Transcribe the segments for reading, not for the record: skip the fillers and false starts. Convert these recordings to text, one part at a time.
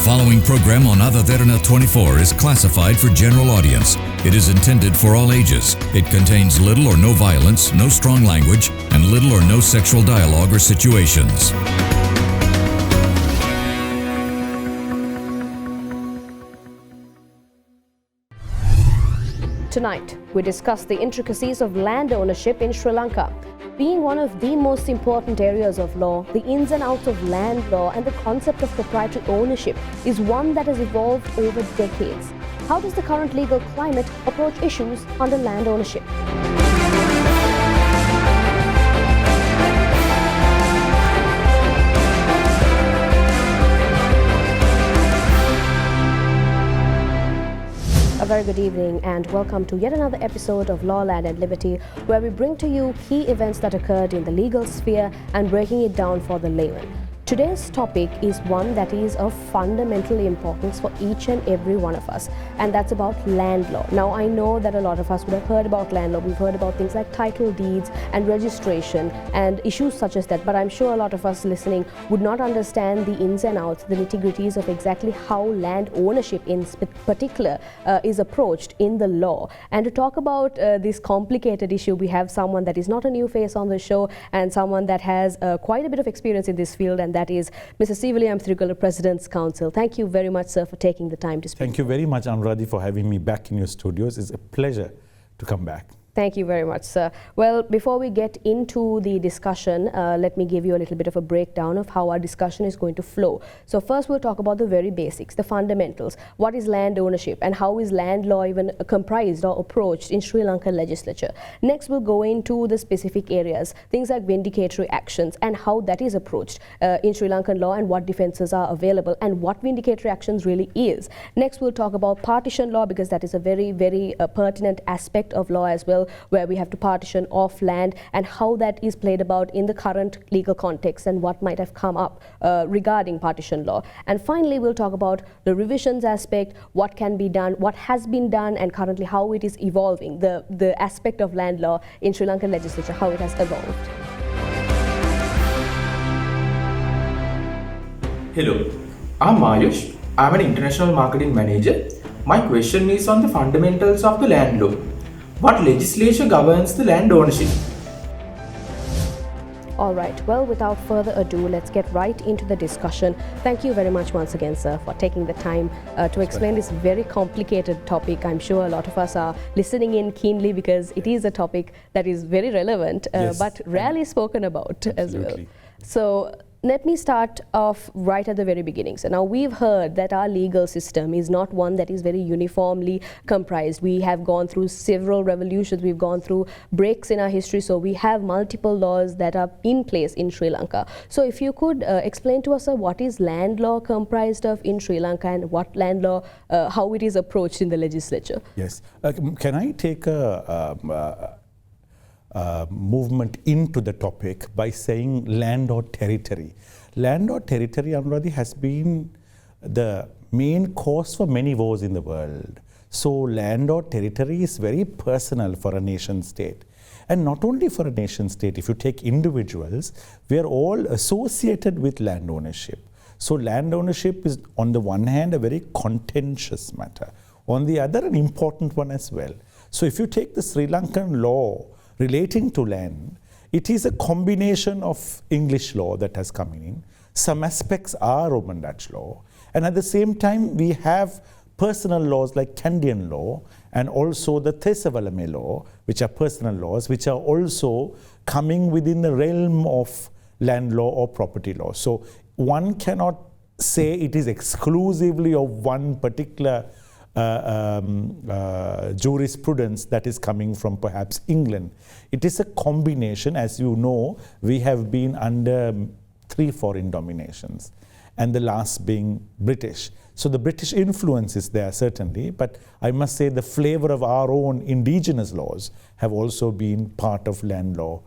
following program on Other Derana 24 is classified for general audience. It is intended for all ages. It contains little or no violence, no strong language, and little or no sexual dialogue or situations. Tonight, we discuss the intricacies of land ownership in Sri Lanka. Being one of the most important areas of law, the ins and outs of land law and the concept of proprietary ownership is one that has evolved over decades. How does the current legal climate approach issues under land ownership? A very good evening and welcome to yet another episode of Law, Land and Liberty, where we bring to you key events that occurred in the legal sphere and breaking it down for the layman. Today's topic is one that is of fundamental importance for each and every one of us, and that's about land law. Now, I know that a lot of us would have heard about land law. We've heard about things like title deeds and registration and issues such as that, but I'm sure a lot of us listening would not understand the ins and outs, the nitty-gritties of exactly how land ownership in particular is approached in the law. And to talk about this complicated issue, we have someone that is not a new face on the show and someone that has quite a bit of experience in this field, and that is Mr. Seevali, Amitirigala, President's Counsel. Thank you very much, sir, for taking the time to speak. Thank you very much, Anuradhi, for having me back in your studios. It's a pleasure to come back. Thank you very much, sir. Well, before we get into the discussion, let me give you a little bit of a breakdown of how our discussion is going to flow. So first we'll talk about the very basics, the fundamentals. What is land ownership and how is land law even comprised or approached in Sri Lanka legislature? Next we'll go into the specific areas, things like vindicatory actions and how that is approached in Sri Lankan law and what defenses are available and what vindicatory actions really is. Next we'll talk about partition law, because that is a very, very pertinent aspect of law as well, where we have to partition off land and how that is played about in the current legal context and what might have come up regarding partition law. And finally, we'll talk about the revisions aspect, what can be done, what has been done, and currently how it is evolving, the aspect of land law in Sri Lankan legislature, how it has evolved. Hello, I'm Ayush. I'm an international marketing manager. My question is on the fundamentals of the land law. What legislature governs the land ownership? All right, well, without further ado, let's get right into the discussion. Thank you very much once again, sir, for taking the time to explain this very complicated topic. I'm sure a lot of us are listening in keenly because it is a topic that is very relevant, but rarely spoken about as well. So let me start off right at the very beginning. So now we've heard that our legal system is not one that is very uniformly comprised. We have gone through several revolutions, we've gone through breaks in our history, so we have multiple laws that are in place in Sri Lanka. So if you could explain to us, sir, what is land law comprised of in Sri Lanka and what land law, how it is approached in the legislature? Yes. Can I take a movement into the topic by saying land or territory? Land or territory, Anuradhi, has been the main cause for many wars in the world. So land or territory is very personal for a nation state. And not only for a nation state, if you take individuals, we are all associated with land ownership. So land ownership is on the one hand a very contentious matter, on the other an important one as well. So if you take the Sri Lankan law relating to land, it is a combination of English law that has come in. Some aspects are Roman Dutch law. And at the same time, we have personal laws like Candian law and also the Thesavalame law, which are personal laws, which are also coming within the realm of land law or property law. So one cannot say it is exclusively of one particular jurisprudence that is coming from perhaps England. It is a combination. As you know, we have been under 3 foreign dominations, and the last being British. So the British influence is there certainly, but I must say the flavor of our own indigenous laws have also been part of land law.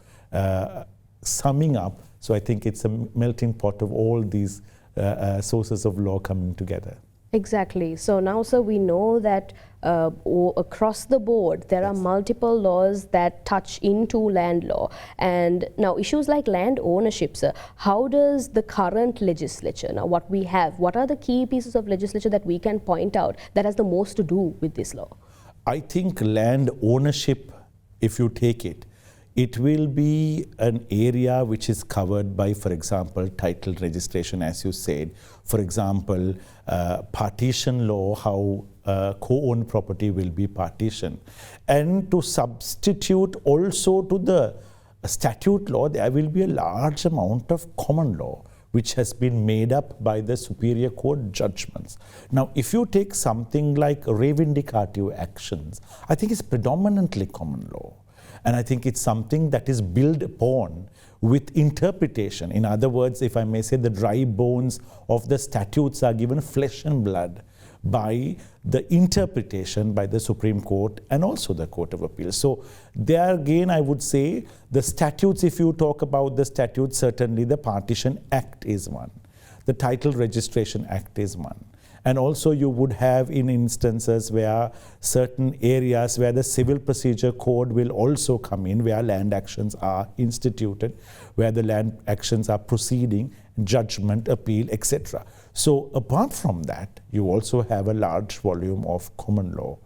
Summing up, so I think it's a melting pot of all these sources of law coming together. Exactly. So now, sir, we know that across the board, there are multiple laws that touch into land law. And now issues like land ownership, sir, how does the current legislature, now what we have, what are the key pieces of legislature that we can point out that has the most to do with this law? I think land ownership, if you take it, it will be an area which is covered by, for example, title registration, as you said. For example, partition law, how co-owned property will be partitioned. And to substitute also to the statute law, there will be a large amount of common law, which has been made up by the Superior Court judgments. Now, if you take something like reivindicative actions, I think it's predominantly common law. And I think it's something that is built upon with interpretation. In other words, if I may say, the dry bones of the statutes are given flesh and blood by the interpretation by the Supreme Court and also the Court of Appeal. So there again, I would say the statutes, if you talk about the statutes, certainly the Partition Act is one. The Title Registration Act is one. And also you would have in instances where certain areas where the Civil Procedure Code will also come in, where land actions are instituted, where the land actions are proceeding, judgment, appeal, etc. So apart from that, you also have a large volume of common law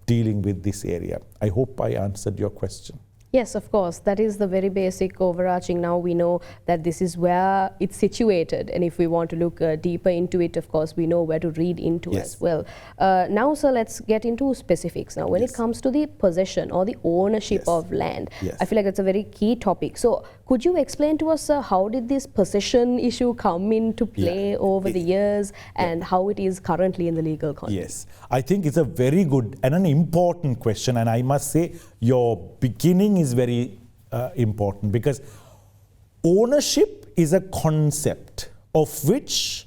dealing with this area. I hope I answered your question. Yes, of course. That is the very basic overarching. Now we know that this is where it's situated. And if we want to look deeper into it, of course, we know where to read into as well. Now, sir, let's get into specifics. Now, when it comes to the possession or the ownership of land, I feel like that's a very key topic. So could you explain to us, sir, how did this possession issue come into play over the years and how it is currently in the legal context? Yes, I think it's a very good and an important question. And I must say, your beginning is very important, because ownership is a concept of which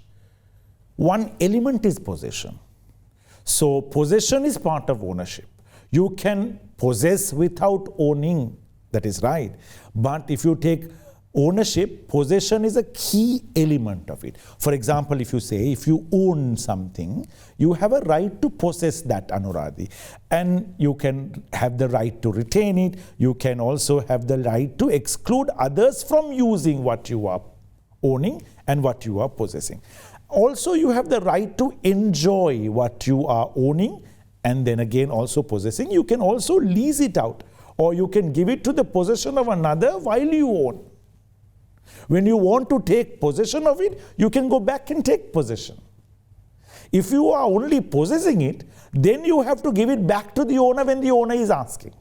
one element is possession. So possession is part of ownership. You can possess without owning, that is right. But if you take ownership, possession is a key element of it. For example, if you say, if you own something, you have a right to possess that, Anuradhi. And you can have the right to retain it. You can also have the right to exclude others from using what you are owning and what you are possessing. Also, you have the right to enjoy what you are owning and then again also possessing. You can also lease it out, or you can give it to the possession of another while you own. When you want to take possession of it, you can go back and take possession. If you are only possessing it, then you have to give it back to the owner when the owner is asking.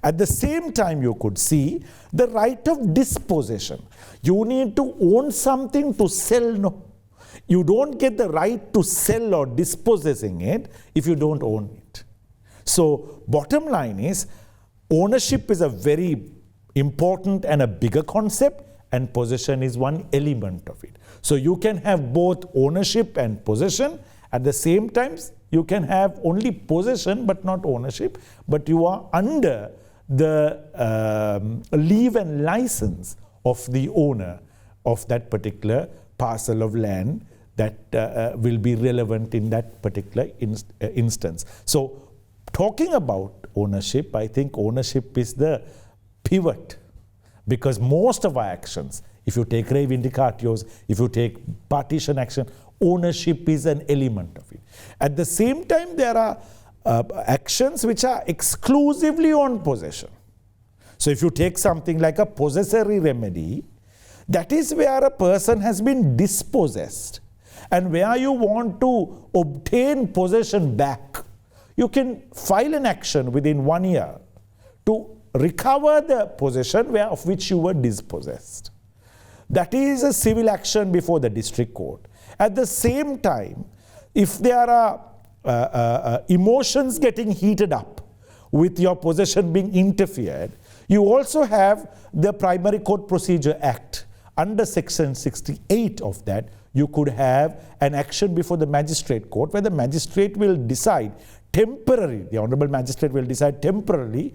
At the same time, you could see the right of dispossession. You need to own something to sell. No, you don't get the right to sell or dispossessing it if you don't own it. So bottom line is, ownership is a very important and a bigger concept, and possession is one element of it. So you can have both ownership and possession. At the same time, you can have only possession but not ownership, but you are under the leave and license of the owner of that particular parcel of land that will be relevant in that particular instance. So talking about ownership, I think ownership is the pivot, because most of our actions, if you take reivindicatios, if you take partition action, ownership is an element of it. At the same time, there are actions which are exclusively on possession. So if you take something like a possessory remedy, that is where a person has been dispossessed, and where you want to obtain possession back, you can file an action within 1 year to recover the possession of which you were dispossessed. That is a civil action before the district court. At the same time, if there are emotions getting heated up with your possession being interfered, you also have the Primary Court Procedure Act. Under section 68 of that, you could have an action before the magistrate court, where the magistrate will decide temporarily, the Honorable Magistrate will decide temporarily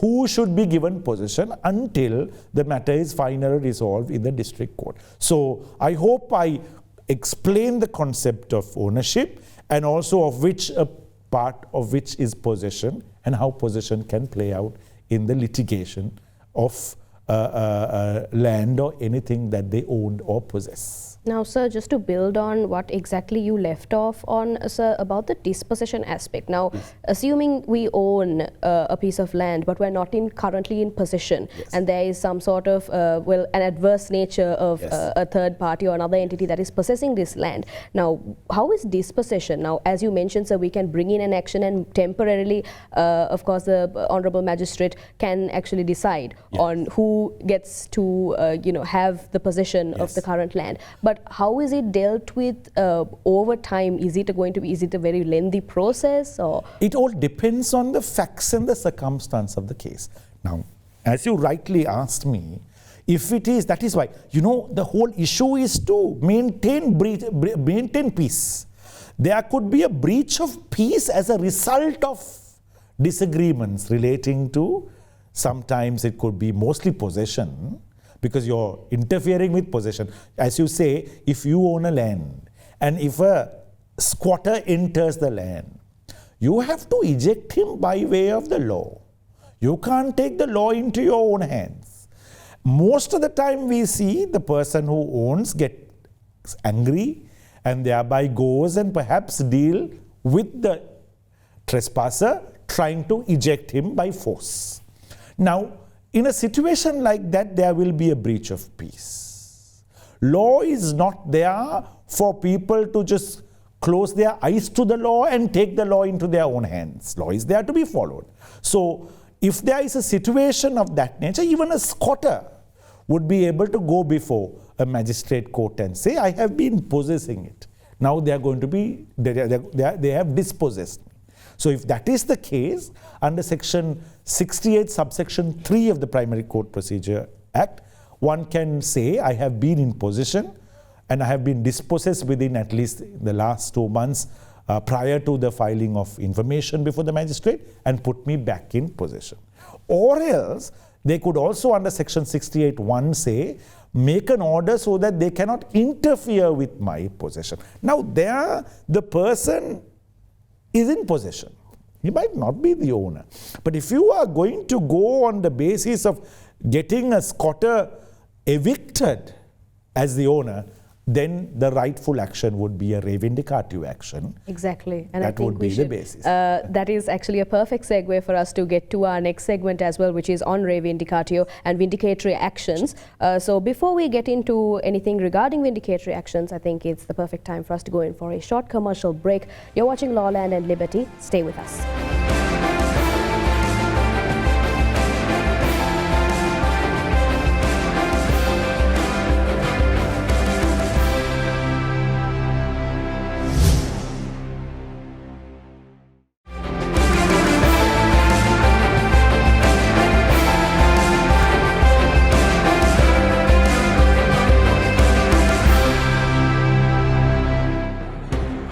who should be given possession until the matter is finally resolved in the district court. So I hope I explain the concept of ownership, and also of which a part of which is possession, and how possession can play out in the litigation of land or anything that they owned or possess. Now, sir, just to build on what exactly you left off on, sir, about the dispossession aspect. Now, yes. Assuming we own a piece of land, but we're not currently in possession, yes. and there is some sort of, well, an adverse nature of yes. a third party or another entity that is possessing this land. Now, how is dispossession? Now, as you mentioned, sir, we can bring in an action and temporarily, of course, the Honorable Magistrate can actually decide yes. on who gets to, have the possession yes. of the current land. But how is it dealt with over time? Is it a very lengthy process, or? It all depends on the facts and the circumstance of the case. Now, as you rightly asked me, if it is, that is why, the whole issue is to maintain peace. There could be a breach of peace as a result of disagreements relating to, sometimes it could be mostly possession, because you're interfering with possession. As you say, if you own a land, and if a squatter enters the land, you have to eject him by way of the law. You can't take the law into your own hands. Most of the time we see the person who owns gets angry and thereby goes and perhaps deal with the trespasser, trying to eject him by force. Now, in a situation like that, there will be a breach of peace. Law is not there for people to just close their eyes to the law and take the law into their own hands. Law is there to be followed. So, if there is a situation of that nature, even a squatter would be able to go before a magistrate court and say, I have been possessing it. Now they are going to be, they have dispossessed me. So if that is the case, under section 68 subsection 3 of the Primary Court Procedure Act, one can say, I have been in possession and I have been dispossessed within at least the last 2 months prior to the filing of information before the magistrate, and put me back in possession. Or else, they could also under section 68(1) say, make an order so that they cannot interfere with my possession. Now there, the person is in possession. He might not be the owner. But if you are going to go on the basis of getting a squatter evicted as the owner, then the rightful action would be a re vindicatio action. Exactly. And that I think would be the basis. That is actually a perfect segue for us to get to our next segment as well, which is on re vindicatio and vindicatory actions. So before we get into anything regarding vindicatory actions, I think it's the perfect time for us to go in for a short commercial break. You're watching Law, Land and Liberty. Stay with us.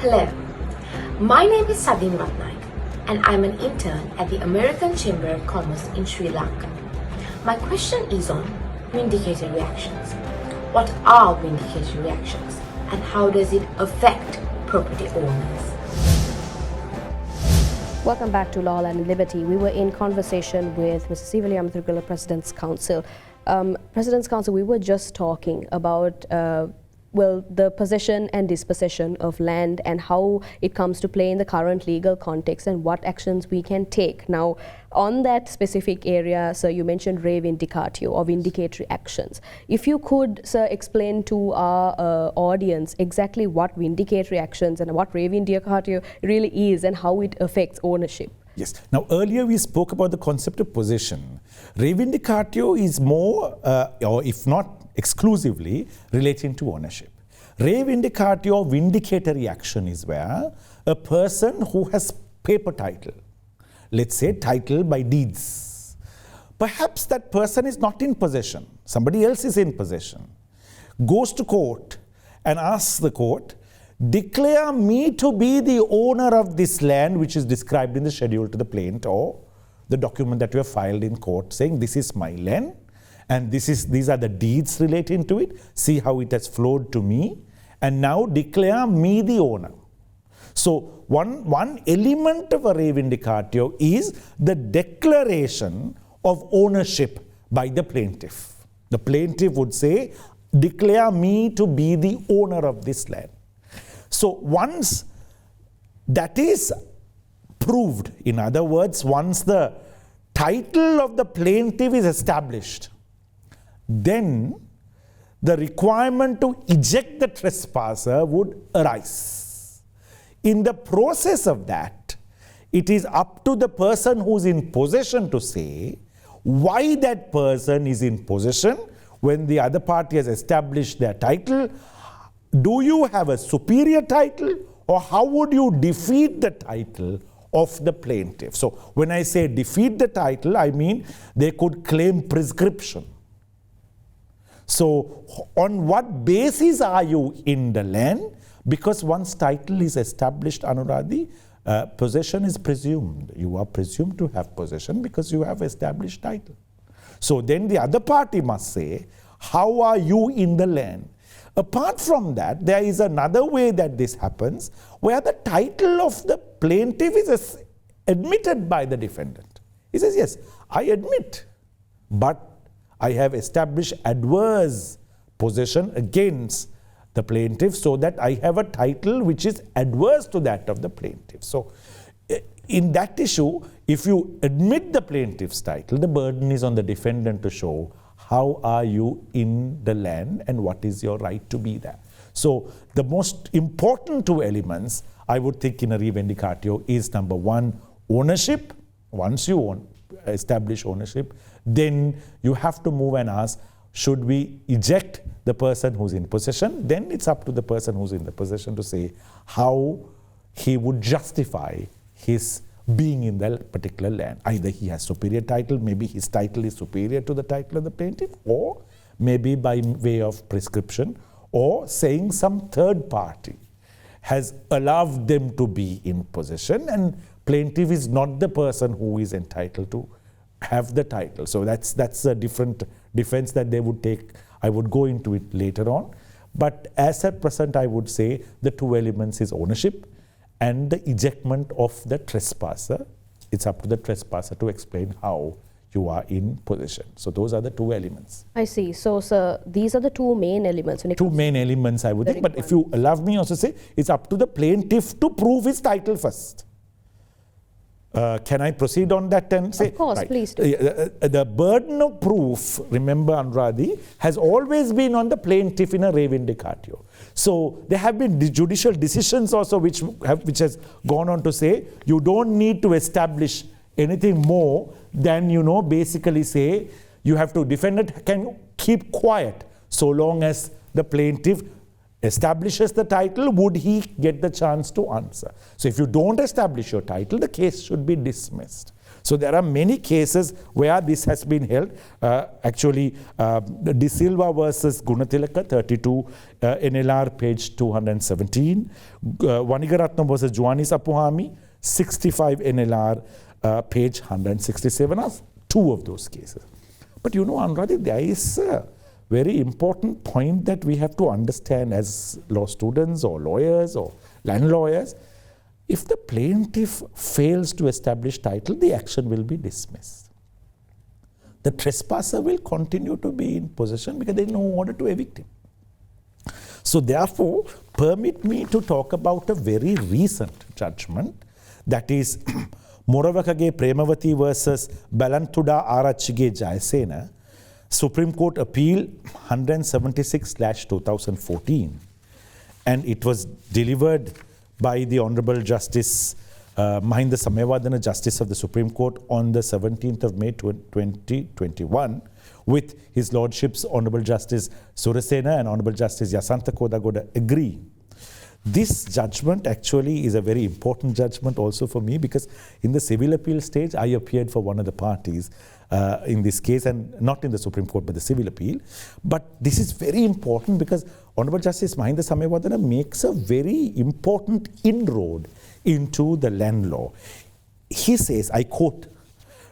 Hello, my name is Sadin Ratnaik and I'm an intern at the American Chamber of Commerce in Sri Lanka. My question is on vindicatory actions. What are vindicatory actions and how does it affect property owners? Welcome back to Law, Land and Liberty. We were in conversation with Mr. Seevali, Amitirigala, President's Counsel. President's Counsel, we were just talking about the possession and dispossession of land and how it comes to play in the current legal context and what actions we can take. Now, on that specific area, sir, you mentioned re vindicatio or vindicatory actions. If you could, sir, explain to our audience exactly what vindicatory actions and what re vindicatio really is and how it affects ownership. Yes. Now, earlier we spoke about the concept of possession. Re vindicatio is more, or if not exclusively, relating to ownership. Re vindicatio, vindicatory action, is where a person who has paper title, let's say title by deeds, perhaps that person is not in possession, somebody else is in possession, goes to court and asks the court, declare me to be the owner of this land, which is described in the schedule to the plaintiff or the document that you have filed in court saying this is my land and these are the deeds relating to it. See how it has flowed to me, and now declare me the owner. So one element of a re vindicatio is the declaration of ownership by the plaintiff. The plaintiff would say, declare me to be the owner of this land. So once that is proved, in other words, once the title of the plaintiff is established, then the requirement to eject the trespasser would arise. In the process of that, it is up to the person who is in possession to say why that person is in possession when the other party has established their title. Do you have a superior title, or how would you defeat the title of the plaintiff? So when I say defeat the title, I mean they could claim prescription. So on what basis are you in the land? Because once title is established, Anuradhi, possession is presumed. You are presumed to have possession because you have established title. So then the other party must say, how are you in the land? Apart from that, there is another way that this happens, where the title of the plaintiff is admitted by the defendant. He says, yes, I admit, but I have established adverse possession against the plaintiff so that I have a title which is adverse to that of the plaintiff. So in that issue, if you admit the plaintiff's title, the burden is on the defendant to show how are you in the land and what is your right to be there. So the most important two elements I would think in a re vindicatio is, number one, ownership. Once you establish ownership, then you have to move and ask, should we eject the person who's in possession? Then it's up to the person who's in the possession to say how he would justify his being in that particular land. Either he has superior title, maybe his title is superior to the title of the plaintiff, or maybe by way of prescription, or saying some third party has allowed them to be in possession and plaintiff is not the person who is entitled to have the title. So that's a different defense that they would take. I would go into it later on. But as at present, I would say the two elements is ownership and the ejectment of the trespasser. It's up to the trespasser to explain how you are in possession. So those are the two elements. I see. So, sir, these are the two main elements. Two main elements, I would think. But if you allow me also say, it's up to the plaintiff to prove his title first. Can I proceed on that and say? Of course, right. Please do. The burden of proof, remember, Anuradhi, has always been on the plaintiff in a re vindicatio. So there have been judicial decisions also which has gone on to say you don't need to establish anything more than, basically say you have to, defendant can keep quiet so long as the plaintiff establishes the title, would he get the chance to answer? So if you don't establish your title, the case should be dismissed. So there are many cases where this has been held. Actually, De Silva versus Gunatilaka, 32 NLR, page 217. Vanigaratnam versus Juanis Apuhami, 65 NLR, page 167 are two of those cases. But Anuradhi, there is very important point that we have to understand as law students or lawyers or land lawyers. If the plaintiff fails to establish title, the action will be dismissed. The trespasser will continue to be in possession because there is no order to evict him. So therefore, permit me to talk about a very recent judgment, that is Moravakage Premavati versus Balantuda Arachige Jayasena, Supreme Court Appeal 176/2014, and it was delivered by the Honorable Justice Mahinda Samewardana, Justice of the Supreme Court, on the 17th of May 2021, with His Lordship's Honorable Justice Surasena and Honorable Justice Yasantha Kodagoda agree. This judgment actually is a very important judgment also for me, because in the civil appeal stage, I appeared for one of the parties in this case, and not in the Supreme Court, but the civil appeal. But this is very important because Honorable Justice Mahinda Samewardana makes a very important inroad into the land law. He says, I quote,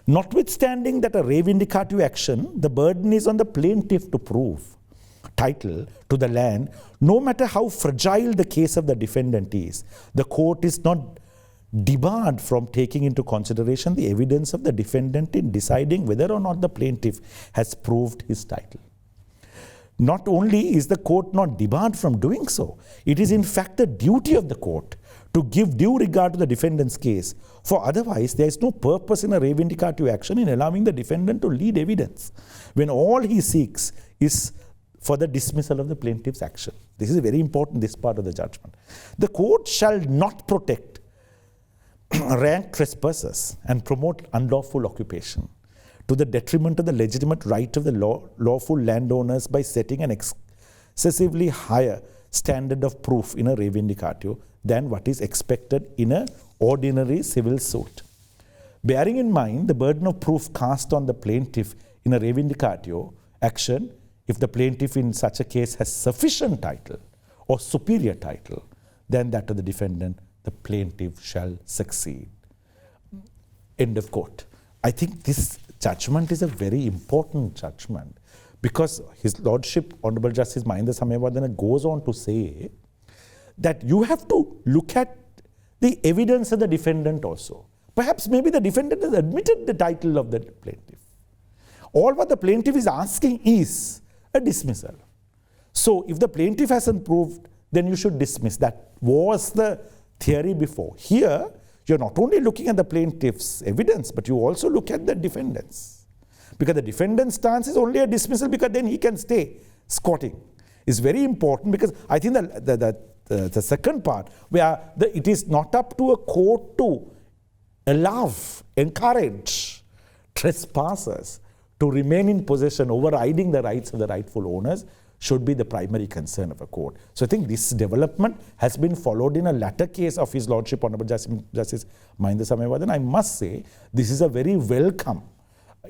"Notwithstanding that a re vindicatio action, the burden is on the plaintiff to prove title to the land, no matter how fragile the case of the defendant is, the court is not debarred from taking into consideration the evidence of the defendant in deciding whether or not the plaintiff has proved his title. Not only is the court not debarred from doing so, it is in fact the duty of the court to give due regard to the defendant's case, for otherwise there is no purpose in a reivindicative action in allowing the defendant to lead evidence when all he seeks is for the dismissal of the plaintiff's action. This is very important, this part of the judgment. The court shall not protect rank trespassers and promote unlawful occupation to the detriment of the legitimate right of the lawful landowners by setting an excessively higher standard of proof in a reivindicatio than what is expected in an ordinary civil suit. Bearing in mind the burden of proof cast on the plaintiff in a reivindicatio action, if the plaintiff in such a case has sufficient title or superior title than that of the defendant, the plaintiff shall succeed. End of quote. I think this judgment is a very important judgment because His Lordship, Honorable Justice Mahinda Samayawardena, goes on to say that you have to look at the evidence of the defendant also. Perhaps maybe the defendant has admitted the title of the plaintiff. All what the plaintiff is asking is a dismissal. So if the plaintiff hasn't proved, then you should dismiss. That was the theory before. Here, you're not only looking at the plaintiff's evidence, but you also look at the defendant's. Because the defendant's stance is only a dismissal because then he can stay squatting. It's very important because I think the second part, where it is not up to a court to encourage trespassers to remain in possession, overriding the rights of the rightful owners, should be the primary concern of a court. So I think this development has been followed in a latter case of His Lordship Honorable Justice Mahinda Samayawardena. I must say this is a very welcome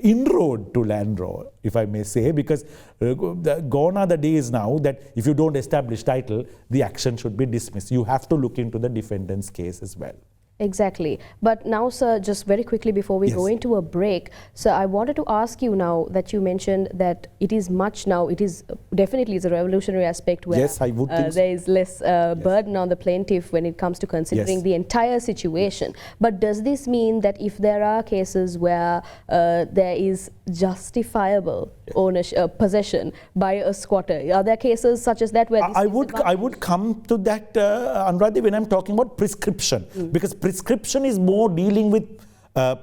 inroad to land law, if I may say, because gone are the days now that if you don't establish title, the action should be dismissed. You have to look into the defendant's case as well. Exactly. But now, sir, just very quickly before we go into a break, so I wanted to ask you now that you mentioned that it is much now, it is definitely is a revolutionary aspect where I would think there is less burden on the plaintiff when it comes to considering the entire situation. But does this mean that if there are cases where there is justifiable ownership, possession by a squatter, are there cases such as that where this I would come to that, Anuradhi, when I'm talking about prescription, because prescription is more dealing with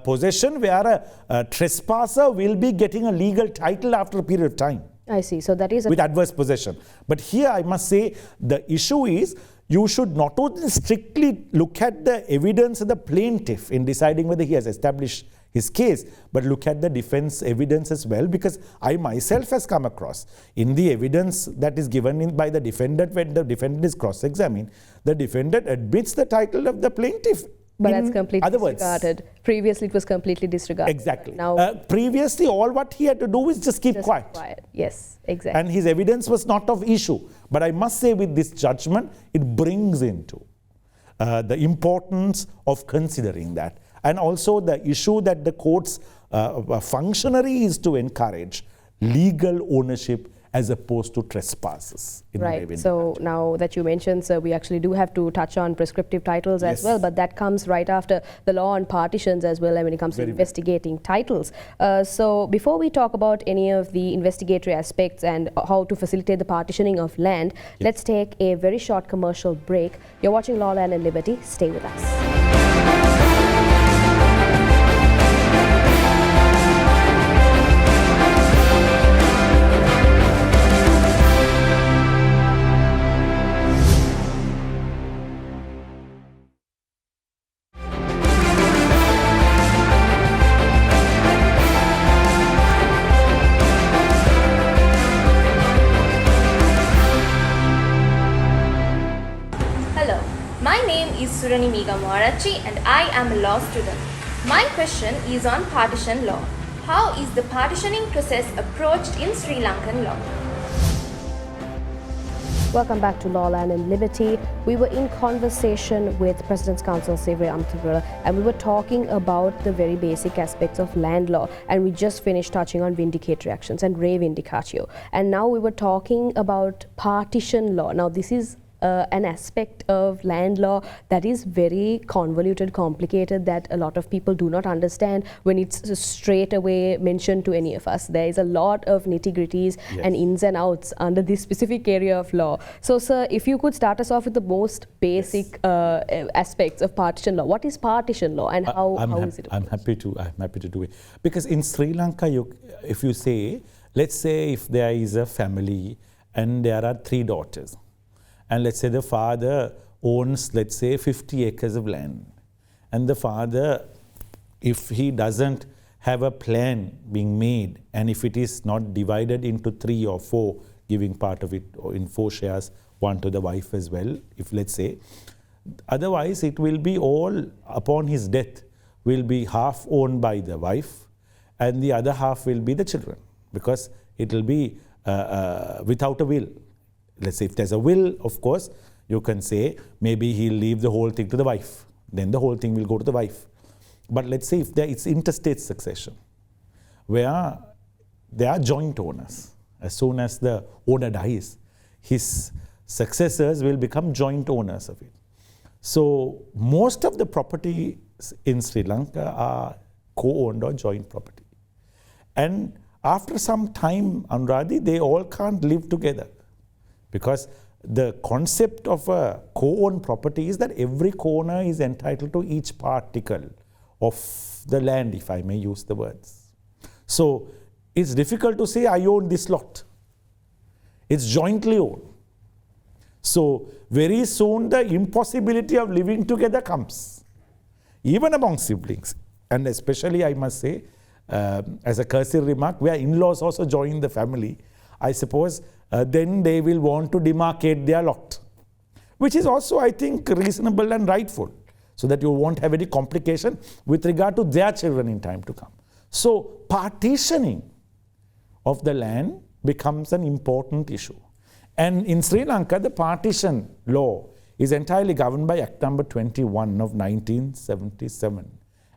possession, where a trespasser will be getting a legal title after a period of time. I see. So that is with adverse possession. But here I must say the issue is you should not only strictly look at the evidence of the plaintiff in deciding whether he has established his case, but look at the defense evidence as well, because I myself has come across in the evidence that is given by the defendant when the defendant is cross-examined, the defendant admits the title of the plaintiff. But that's completely disregarded. Previously, it was completely disregarded. Exactly. Now, previously, all what he had to do is just keep quiet. Yes, exactly. And his evidence was not of issue. But I must say, with this judgment, it brings into the importance of considering that. And also the issue that the court's functionary is to encourage legal ownership as opposed to trespasses. Right. So now that you mentioned, sir, we actually do have to touch on prescriptive titles as well, but that comes right after the law on partitions as well, and when it comes to investigating titles. So before we talk about any of the investigatory aspects and how to facilitate the partitioning of land, let's take a very short commercial break. You're watching Law, Land and Liberty. Stay with us. And I am a law student. My question is on partition law. How is the partitioning process approached in Sri Lankan law? Welcome back to Law, Land and Liberty. We were in conversation with President's Counsel Seevali Amitirigala, and we were talking about the very basic aspects of land law, and we just finished touching on vindicatory actions and re vindicatio. And now we were talking about partition law. Now this is an aspect of land law that is very convoluted, complicated, that a lot of people do not understand when it's straight away mentioned to any of us. There is a lot of nitty-gritties and ins and outs under this specific area of law. So, sir, if you could start us off with the most basic aspects of partition law. What is partition law and how is it? I'm happy to do it. Because in Sri Lanka, if you say, let's say if there is a family and there are 3 daughters, and let's say the father owns, let's say, 50 acres of land. And the father, if he doesn't have a plan being made, and if it is not divided into 3 or 4, giving part of it or in 4 shares, 1 to the wife as well, if let's say, otherwise it will be all upon his death, will be half owned by the wife, and the other half will be the children, because it will be without a will. Let's say if there's a will, of course, you can say maybe he'll leave the whole thing to the wife. Then the whole thing will go to the wife. But let's say if it's interstate succession, where they are joint owners. As soon as the owner dies, his successors will become joint owners of it. So most of the property in Sri Lanka are co-owned or joint property. And after some time, Anuradhi, they all can't live together. Because the concept of a co-owned property is that every co-owner is entitled to each particle of the land, if I may use the words. So it's difficult to say, I own this lot. It's jointly owned. So very soon the impossibility of living together comes, even among siblings. And especially, I must say, as a cursory remark, where in-laws also join the family, I suppose then they will want to demarcate their lot, which is also, I think, reasonable and rightful, so that you won't have any complication with regard to their children in time to come. So partitioning of the land becomes an important issue. And in Sri Lanka, the partition law is entirely governed by Act number 21 of 1977,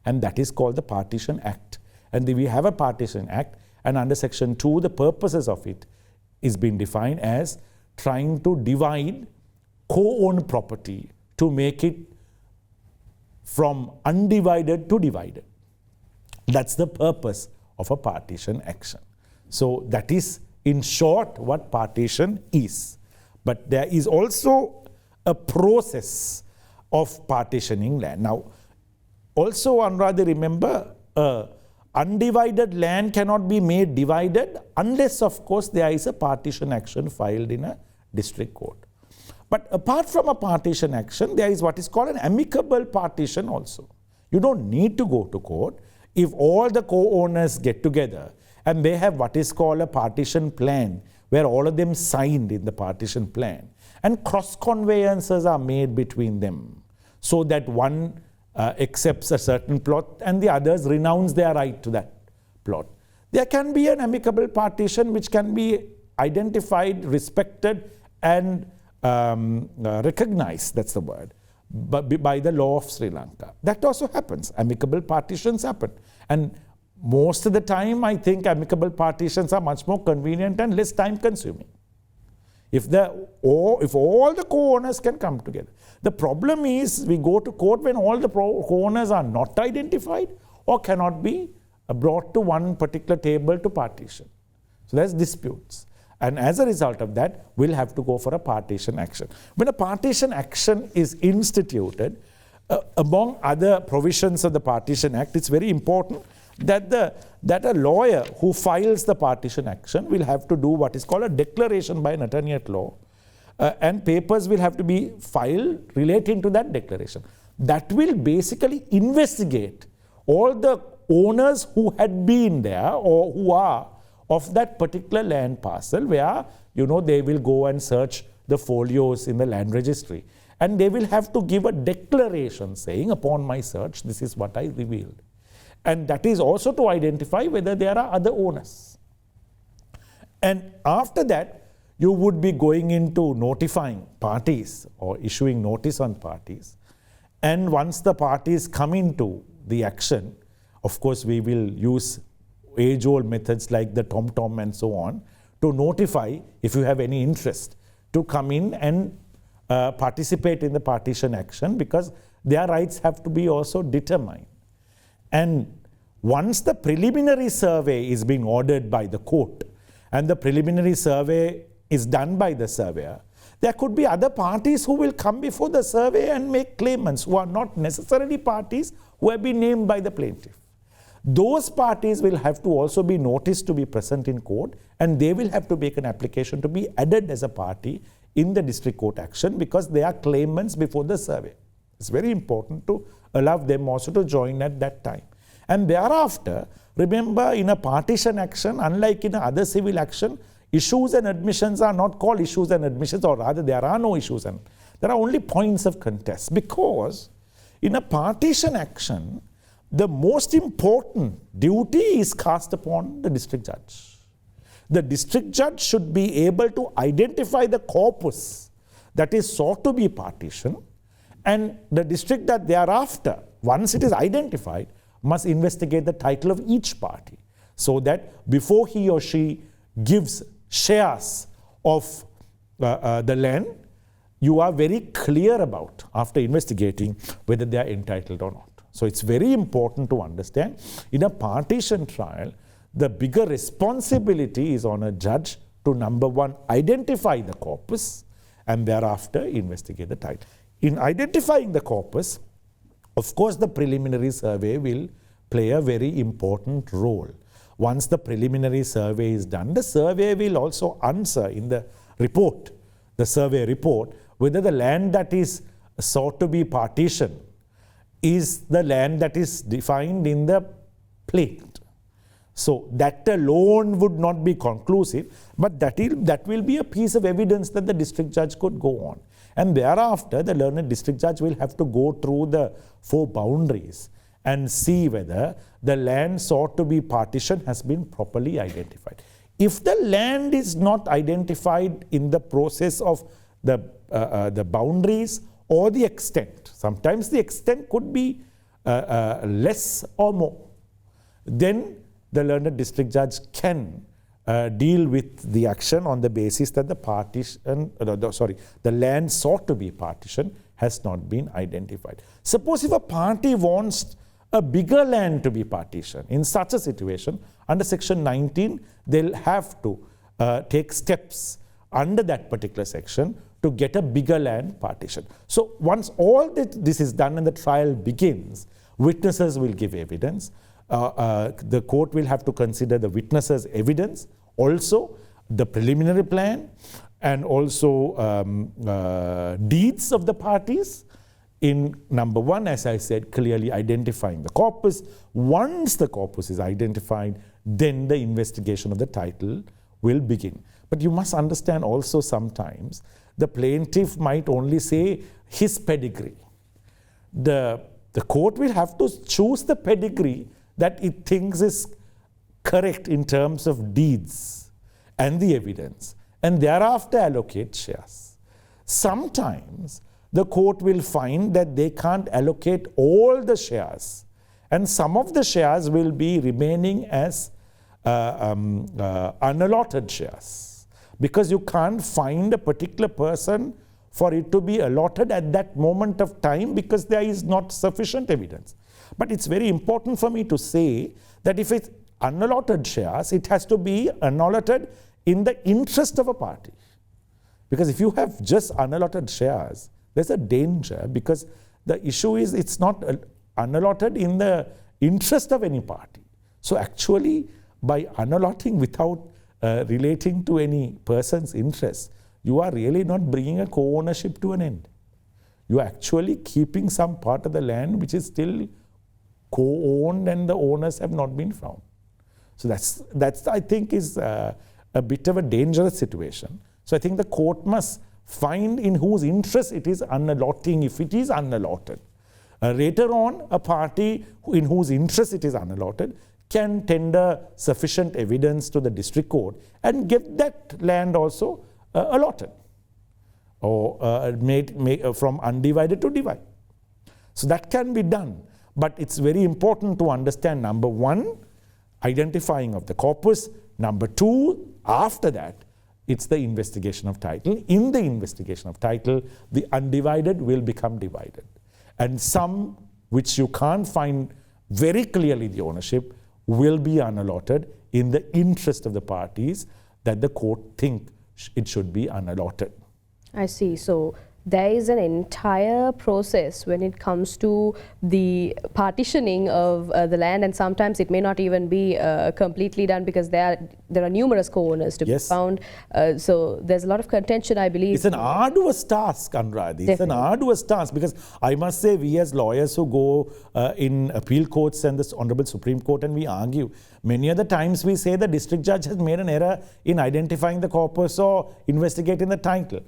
and that is called the Partition Act. And we have a Partition Act, and under Section 2, the purposes of it is being defined as trying to divide co-owned property to make it from undivided to divided. That's the purpose of a partition action. So that is, in short, what partition is. But there is also a process of partitioning land. Now, also, Anuradha, remember, undivided land cannot be made divided unless, of course, there is a partition action filed in a district court. But apart from a partition action, there is what is called an amicable partition also. You don't need to go to court. If all the co-owners get together and they have what is called a partition plan, where all of them signed in the partition plan, and cross-conveyances are made between them, so that one accepts a certain plot and the others renounce their right to that plot. There can be an amicable partition which can be identified, respected, and recognized, that's the word, by the law of Sri Lanka. That also happens. Amicable partitions happen. And most of the time, I think amicable partitions are much more convenient and less time consuming. If all the co-owners can come together. The problem is we go to court when all the co-owners are not identified or cannot be brought to one particular table to partition. So there's disputes. And as a result of that, we'll have to go for a partition action. When a partition action is instituted, among other provisions of the Partition Act, it's very important that a lawyer who files the partition action will have to do what is called a declaration by an attorney at law, and papers will have to be filed relating to that declaration. That will basically investigate all the owners who had been there or who are of that particular land parcel, where they will go and search the folios in the land registry, and they will have to give a declaration saying, upon my search, this is what I revealed. And that is also to identify whether there are other owners. And after that, you would be going into notifying parties or issuing notice on parties. And once the parties come into the action, of course, we will use age-old methods like the tom-tom and so on to notify if you have any interest to come in and participate in the partition action, because their rights have to be also determined. And once the preliminary survey is being ordered by the court and the preliminary survey is done by the surveyor, there could be other parties who will come before the survey and make claimants who are not necessarily parties who have been named by the plaintiff. Those parties will have to also be noticed to be present in court, and they will have to make an application to be added as a party in the district court action, because they are claimants before the survey. It's very important to allow them also to join at that time. And thereafter, remember, in a partition action, unlike in other civil action, issues and admissions are not called issues and admissions, or rather there are no issues and there are only points of contest, because in a partition action, the most important duty is cast upon the district judge. The district judge should be able to identify the corpus that is sought to be partitioned, and the district judge thereafter, once it is identified, must investigate the title of each party, so that before he or she gives shares of the land, you are very clear about, after investigating, whether they are entitled or not. So it's very important to understand, in a partition trial, the bigger responsibility is on a judge to, number one, identify the corpus, and thereafter investigate the title. In identifying the corpus, of course, the preliminary survey will play a very important role. Once the preliminary survey is done, the survey will also answer in the report, the survey report, whether the land that is sought to be partitioned is the land that is defined in the plate. So that alone would not be conclusive, but that will be a piece of evidence that the district judge could go on. And thereafter, the learned district judge will have to go through the 4 boundaries and see whether the land sought to be partitioned has been properly identified. If the land is not identified in the process of the boundaries or the extent, sometimes the extent could be less or more, then the learned district judge can deal with the action on the basis that the land sought to be partitioned has not been identified. Suppose if a party wants a bigger land to be partitioned, in such a situation, under section 19, they'll have to take steps under that particular section to get a bigger land partition. So once all this is done and the trial begins, witnesses will give evidence. The court will have to consider the witnesses' evidence, also the preliminary plan, and also deeds of the parties. In number 1, as I said, clearly identifying the corpus. Once the corpus is identified, then the investigation of the title will begin. But you must understand also, sometimes the plaintiff might only say his pedigree. The court will have to choose the pedigree that it thinks is correct in terms of deeds and the evidence, and thereafter allocate shares. Sometimes the court will find that they can't allocate all the shares, and some of the shares will be remaining as unallotted shares, because you can't find a particular person for it to be allotted at that moment of time, because there is not sufficient evidence. But it's very important for me to say that if it's unallotted shares, it has to be unallotted in the interest of a party. Because if you have just unallotted shares, there's a danger, because the issue is it's not unallotted in the interest of any party. So actually, by unallotting without relating to any person's interest, you are really not bringing a co-ownership to an end. You are actually keeping some part of the land which is still co-owned and the owners have not been found. So that's I think is a bit of a dangerous situation. So I think the court must find in whose interest it is unallotting, if it is unallotted. Later on, a party in whose interest it is unallotted can tender sufficient evidence to the district court and get that land also allotted or made from undivided to divide. So that can be done. But it's very important to understand, number one, identifying of the corpus. Number two, after that, it's the investigation of title. In the investigation of title, the undivided will become divided. And some which you can't find very clearly the ownership will be unallotted in the interest of the parties that the court think it should be unallotted. I see. So there is an entire process when it comes to the partitioning of the land, and sometimes it may not even be completely done because there are numerous co-owners to be found. So there's a lot of contention, I believe. It's an arduous task, Anuradhi. It's an arduous task, because I must say, we as lawyers who go in appeal courts and the Honorable Supreme Court and we argue, many of the times we say the district judge has made an error in identifying the corpus or investigating the title.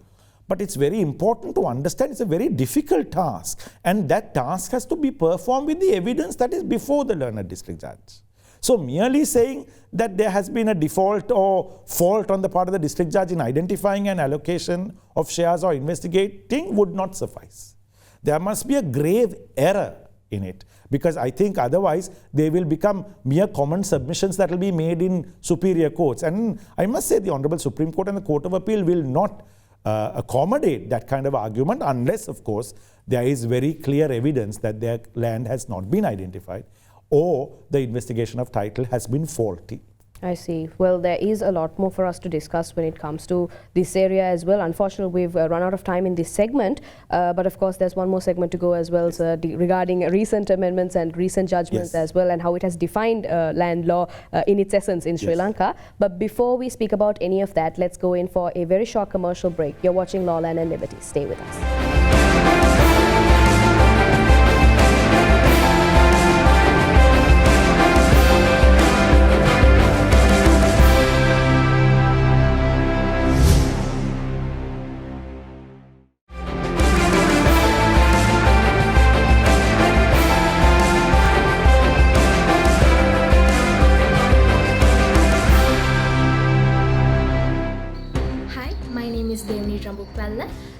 But it's very important to understand it's a very difficult task, and that task has to be performed with the evidence that is before the learned district judge. So merely saying that there has been a default or fault on the part of the district judge in identifying an allocation of shares or investigating would not suffice. There must be a grave error in it, because I think otherwise they will become mere common submissions that will be made in superior courts. And I must say the Honorable Supreme Court and the Court of Appeal will not accommodate that kind of argument unless, of course, there is very clear evidence that their land has not been identified or the investigation of title has been faulty. I see. Well, there is a lot more for us to discuss when it comes to this area as well. Unfortunately, we've run out of time in this segment, but of course there's one more segment to go as well, sir, regarding recent amendments and recent judgments as well, and how it has defined land law in its essence in Sri Lanka. But before we speak about any of that, let's go in for a very short commercial break. You're watching Law, Land and Liberty. Stay with us.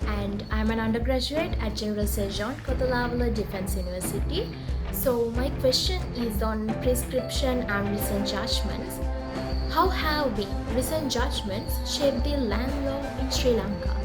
And I'm an undergraduate at General Sir John Kotalavala Defence University. So my question is on prescription and recent judgments. How have the recent judgments shaped the land law in Sri Lanka?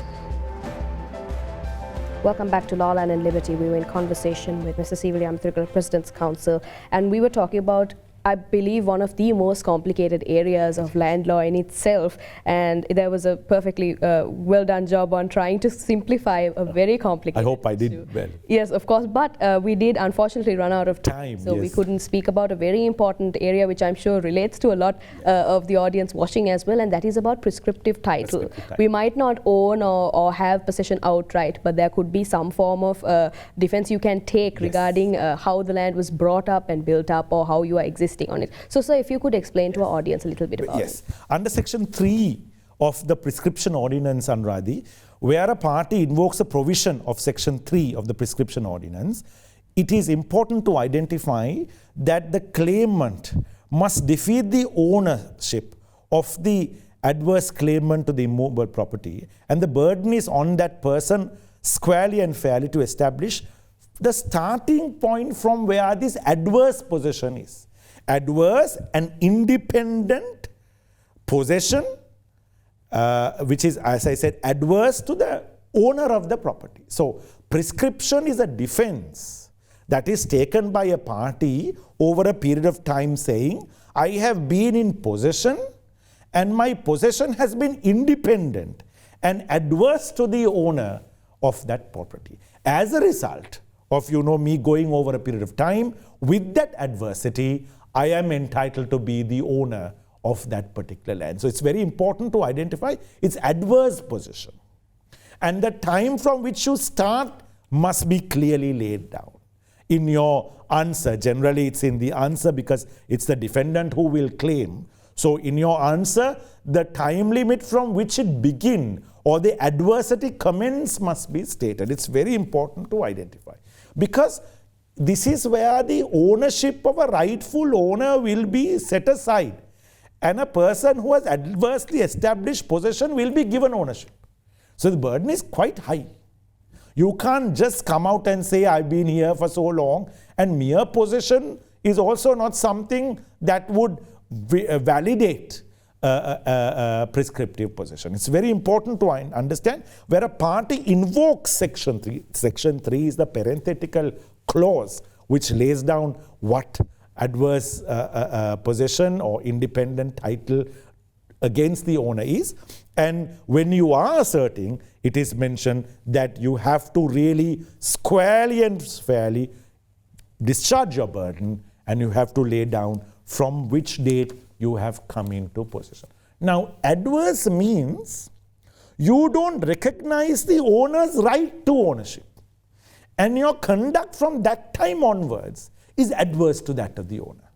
Welcome back to Law, Land and Liberty. We were in conversation with Mr. Seevali, Amitirigala, President's Counsel, and we were talking about, I believe, one of the most complicated areas of land law in itself, and there was a perfectly well done job on trying to simplify a very complicated I hope I did issue. well. Yes, of course, but we did unfortunately run out of time, so we couldn't speak about a very important area which I'm sure relates to a lot of the audience watching as well, and that is about prescriptive title. We might not own or have possession outright, but there could be some form of defense you can take regarding how the land was brought up and built up, or how you are existing on it. So, sir, if you could explain to our audience a little bit about it. Under Section 3 of the Prescription Ordinance, Anuradhi, where a party invokes a provision of Section 3 of the Prescription Ordinance, it is important to identify that the claimant must defeat the ownership of the adverse claimant to the immovable property, and the burden is on that person squarely and fairly to establish the starting point from where this adverse possession is. Adverse and independent possession, which is, as I said, adverse to the owner of the property. So prescription is a defense that is taken by a party over a period of time saying, I have been in possession and my possession has been independent and adverse to the owner of that property. As a result of, me going over a period of time, with that adversity, I am entitled to be the owner of that particular land. So it's very important to identify its adverse position. And the time from which you start must be clearly laid down. In your answer, generally it's in the answer because it's the defendant who will claim. So in your answer, the time limit from which it begins or the adversity commence must be stated. It's very important to identify. Because this is where the ownership of a rightful owner will be set aside. and a person who has adversely established possession will be given ownership. So the burden is quite high. You can't just come out and say, I've been here for so long, and mere possession is also not something that would validate prescriptive possession. It's very important to understand where a party invokes Section 3. Section 3 is the parenthetical clause which lays down what adverse possession or independent title against the owner is. And when you are asserting, it is mentioned that you have to really squarely and fairly discharge your burden, and you have to lay down from which date you have come into possession. Now, adverse means you don't recognize the owner's right to ownership, and your conduct from that time onwards is adverse to that of the owner.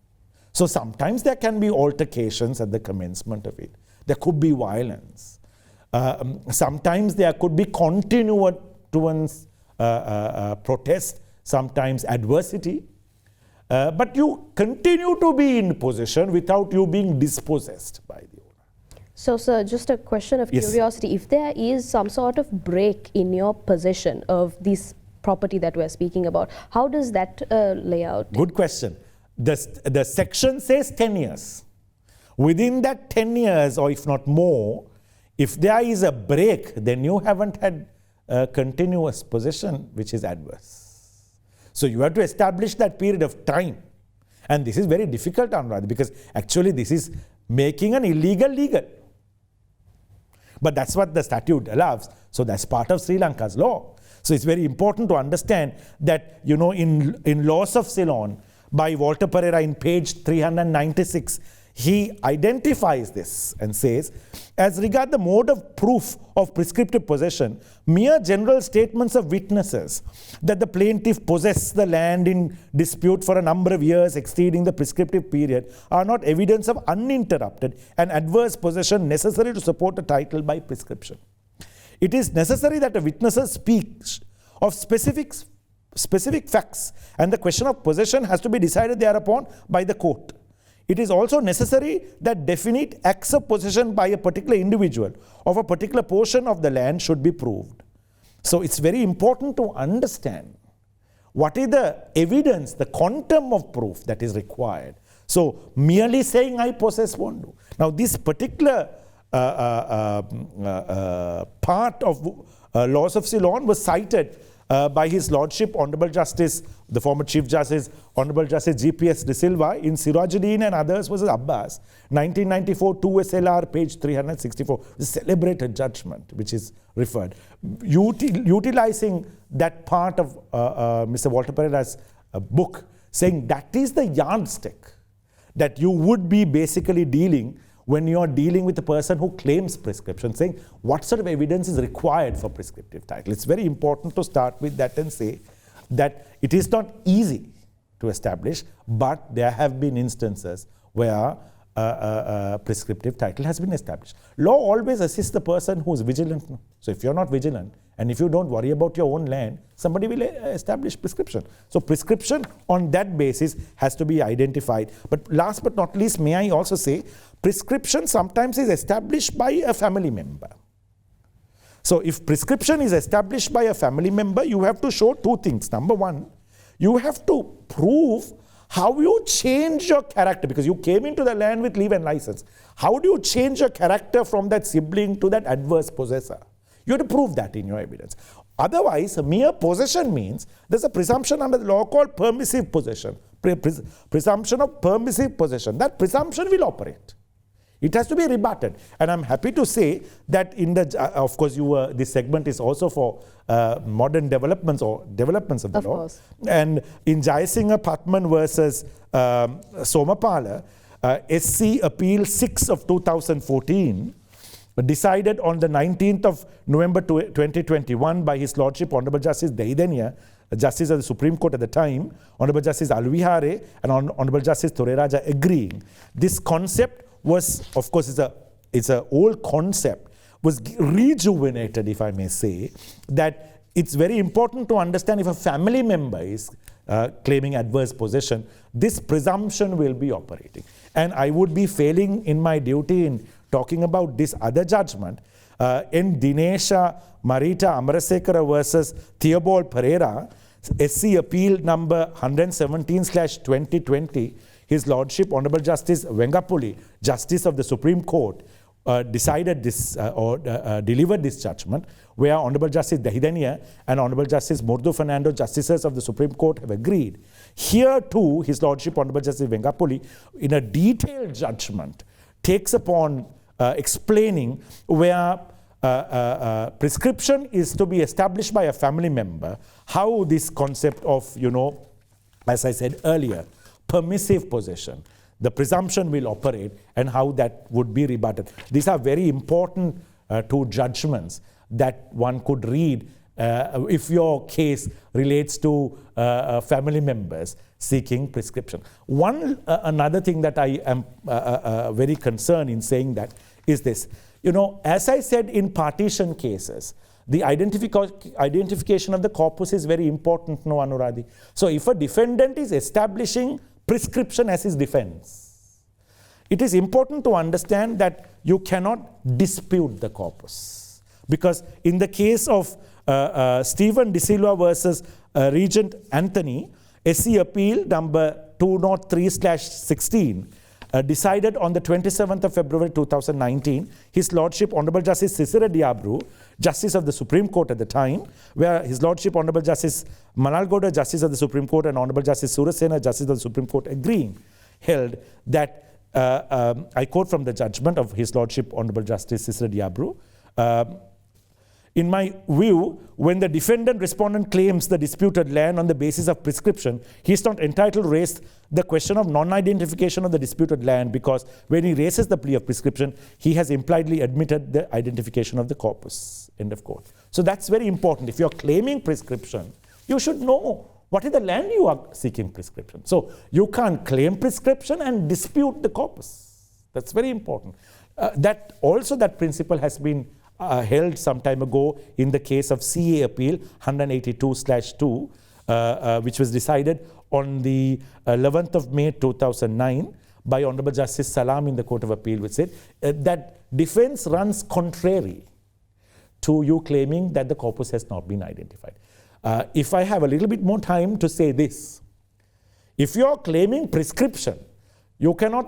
So sometimes there can be altercations at the commencement of it. There could be violence. Sometimes there could be continuance, protest, sometimes adversity. But you continue to be in possession without you being dispossessed by the owner. So, sir, just a question of Yes. curiosity. If there is some sort of break in your possession of this property that we're speaking about, how does that lay out? Good question. The section says 10 years. Within that 10 years, or if not more, if there is a break, then you haven't had continuous possession, which is adverse. So you have to establish that period of time. And this is very difficult, Anuradha, because actually this is making an illegal legal. But that's what the statute allows. So that's part of Sri Lanka's law. So it's very important to understand that, you know, in Laws of Ceylon, by Walter Pereira in page 396, he identifies this and says, as regard the mode of proof of prescriptive possession, mere general statements of witnesses that the plaintiff possessed the land in dispute for a number of years exceeding the prescriptive period are not evidence of uninterrupted and adverse possession necessary to support a title by prescription. It is necessary that the witnesses speak of specific facts, and the question of possession has to be decided thereupon by the court. It is also necessary that definite acts of possession by a particular individual of a particular portion of the land should be proved. So it's very important to understand what is the evidence, the quantum of proof that is required. So merely saying I possess won't do. Now this particular part of Laws of Ceylon was cited by His Lordship, Honorable Justice, the former Chief Justice, Honorable Justice G.P.S. De Silva in Sirajuddin and others versus Abbas, 1994, 2 SLR, page 364, the celebrated judgment which is referred. Utilizing that part of Mr. Walter Pereira's book, saying that is the yardstick that you would be basically dealing when you are dealing with a person who claims prescription, saying what sort of evidence is required for prescriptive title. It's very important to start with that and say that it is not easy to establish, but there have been instances where prescriptive title has been established. Law always assists the person who is vigilant. So if you're not vigilant, and if you don't worry about your own land, somebody will establish prescription. So prescription on that basis has to be identified. But last but not least, may I also say, prescription sometimes is established by a family member. So if prescription is established by a family member, you have to show two things. Number one, you have to prove how you change your character, because you came into the land with leave and license. How do you change your character from that sibling to that adverse possessor? You have to prove that in your evidence. Otherwise, mere possession means there's a presumption under the law called permissive possession. Presumption of permissive possession. That presumption will operate. It has to be rebutted. And I'm happy to say that in the, of course, this segment is also for modern developments or developments of the law. Course. And in Jayasinghe Patman versus Somapala, SC Appeal 6 of 2014, decided on the 19th of November 2021 by His Lordship Honorable Justice Deideniya, Justice of the Supreme Court at the time, Honorable Justice Alvihare and Honorable Justice Thoreraja agreeing. This concept was, of course, it's an old concept, was rejuvenated, if I may say, that it's very important to understand if a family member is claiming adverse possession, this presumption will be operating. And I would be failing in my duty in talking about this other judgment. In Dinesha Marita Amarasekara versus Theobald Pereira, SC Appeal number 117/2020, His Lordship Honorable Justice Vengapuli, Justice of the Supreme Court, decided this delivered this judgment, where Honorable Justice Dahidania and Honorable Justice Murdu Fernando, Justices of the Supreme Court, have agreed. Here too, His Lordship Honorable Justice Vengapuli, in a detailed judgment, takes upon explaining where prescription is to be established by a family member, how this concept of, as I said earlier, permissive possession, the presumption will operate, and how that would be rebutted. These are very important two judgments that one could read if your case relates to family members seeking prescription. Another thing that I am very concerned in saying that is this. As I said in partition cases, the identification of the corpus is very important, no, Anuradhi. So if a defendant is establishing prescription as his defense, it is important to understand that you cannot dispute the corpus. Because in the case of Stephen De Silva versus Regent Anthony, SC Appeal number 203/16, decided on the 27th of February 2019, His Lordship Honorable Justice Cicero Diabru, Justice of the Supreme Court at the time, where His Lordship Honorable Justice Manalgoda, Justice of the Supreme Court, and Honorable Justice Surasena, Justice of the Supreme Court, agreeing, held that, I quote from the judgment of His Lordship Honorable Justice Cicero Diabru, in my view, when the defendant respondent claims the disputed land on the basis of prescription, he is not entitled to raise the question of non-identification of the disputed land, because when he raises the plea of prescription, he has impliedly admitted the identification of the corpus. End of quote. So that's very important. If you're claiming prescription, you should know what is the land you are seeking prescription. So you can't claim prescription and dispute the corpus. That's very important. That principle has been held some time ago in the case of CA Appeal 182/2, which was decided on the 11th of May 2009 by Honorable Justice Salam in the Court of Appeal, which said that defense runs contrary to you claiming that the corpus has not been identified. If I have a little bit more time to say this, if you are claiming prescription, you cannot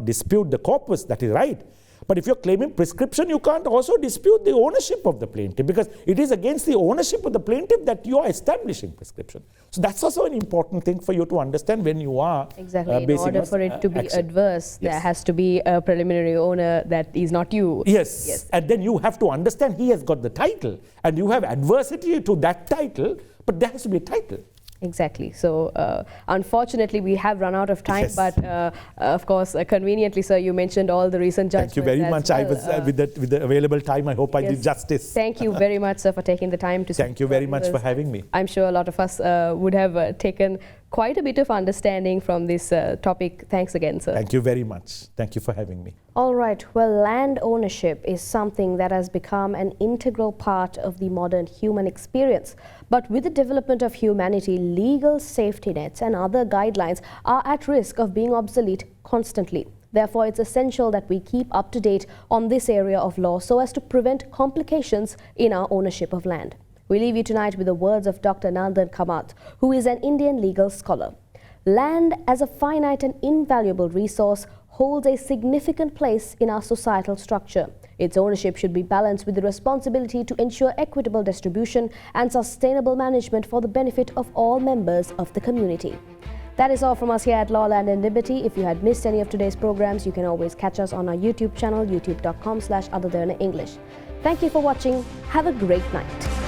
dispute the corpus, that is right. But if you're claiming prescription, you can't also dispute the ownership of the plaintiff, because it is against the ownership of the plaintiff that you are establishing prescription. So that's also an important thing for you to understand when you are exactly. In order for it to be adverse, there has to be a preliminary owner that is not you. Yes. And then you have to understand he has got the title, and you have adversity to that title, but there has to be a title. Exactly. So unfortunately, we have run out of time, yes. But of course, conveniently, sir, you mentioned all the recent judgments. Thank you very much. Well. I was with the available time. I hope I did justice. Thank you very much, sir, for taking the time to. Thank you very much for having me. I'm sure a lot of us would have taken quite a bit of understanding from this topic. Thanks again, sir. Thank you very much. Thank you for having me. All right. Well, land ownership is something that has become an integral part of the modern human experience. But with the development of humanity, legal safety nets and other guidelines are at risk of being obsolete constantly. Therefore, it's essential that we keep up to date on this area of law so as to prevent complications in our ownership of land. We leave you tonight with the words of Dr. Nandan Kamath, who is an Indian legal scholar. Land, as a finite and invaluable resource, holds a significant place in our societal structure. Its ownership should be balanced with the responsibility to ensure equitable distribution and sustainable management for the benefit of all members of the community. That is all from us here at Law, Land and Liberty. If you had missed any of today's programs, you can always catch us on our YouTube channel, youtube.com/otherthanenglish. Thank you for watching. Have a great night.